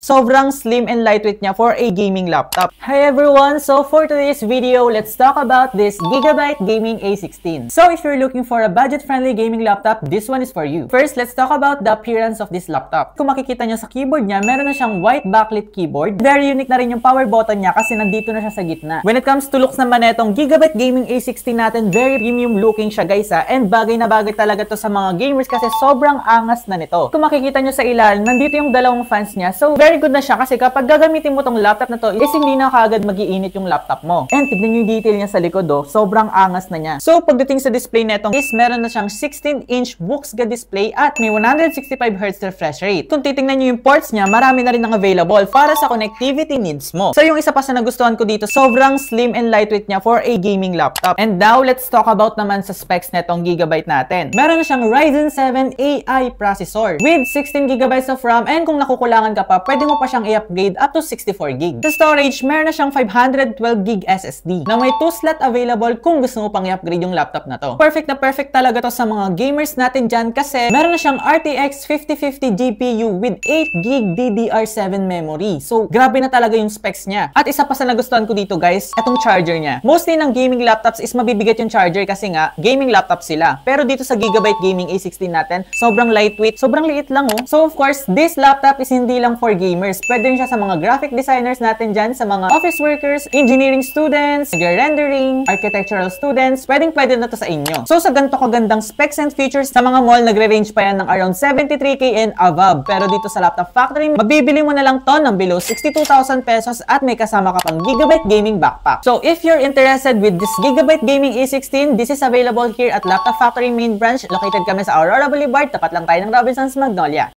Sobrang slim and lightweight niya for a gaming laptop. Hi everyone! So for today's video, let's talk about this Gigabyte Gaming A16. So if you're looking for a budget-friendly gaming laptop, this one is for you. First, let's talk about the appearance of this laptop. Kung makikita niyo sa keyboard niya, meron na siyang white backlit keyboard. Very unique na rin yung power button niya kasi nandito na siya sa gitna. When it comes to looks naman itong Gigabyte Gaming A16 natin, very premium looking siya guys and bagay na bagay talaga to sa mga gamers kasi sobrang angas na nito. Kung makikita nyo sa ilalim, nandito yung dalawang fans niya. So, very good na siya kasi kapag gagamitin mo tong laptop na to, is hindi na kaagad mag-iinit yung laptop mo. And tignan nyo yung detail niya sa likod sobrang angas na niya. So, pagdating sa display netong is meron na siyang 16-inch Vuxga display at may 165Hz refresh rate. Kung titingnan nyo yung ports niya, marami na rin ang available para sa connectivity needs mo. So, yung isa pa sa nagustuhan ko dito, sobrang slim and lightweight niya for a gaming laptop. And now, let's talk about naman sa specs netong Gigabyte natin. Meron na siyang Ryzen 7 AI processor with 16GB of RAM and kung nakukulangan ka pa, pwede mo pa siyang i-upgrade up to 64GB. Sa storage, meron na siyang 512GB SSD na may 2 slot available kung gusto mo pang i-upgrade yung laptop na to. Perfect na perfect talaga to sa mga gamers natin dyan kasi meron na siyang RTX 5050 GPU with 8GB DDR7 memory. So, grabe na talaga yung specs niya. At isa pa sa nagustuhan ko dito guys, etong charger niya. Mostly ng gaming laptops is mabibigat yung charger kasi nga, gaming laptop sila. Pero dito sa Gigabyte Gaming A16 natin, sobrang lightweight, sobrang liit lang So of course, this laptop is hindi lang for gamers. Pwede rin siya sa mga graphic designers natin dyan, sa mga office workers, engineering students, rendering, architectural students. Pwede na to sa inyo. So sa ganito kagandang specs and features, sa mga mall, nagre-range pa yan ng around 73K and above. Pero dito sa Laptop Factory, mabibili mo na lang to ng below 62,000 pesos at may kasama ka pang Gigabyte Gaming backpack. So if you're interested with this Gigabyte Gaming A16, this is available here at Laptop Factory main branch. Located kami sa Aurora Boulevard, tapat lang tayo ng Robinsons Magnolia.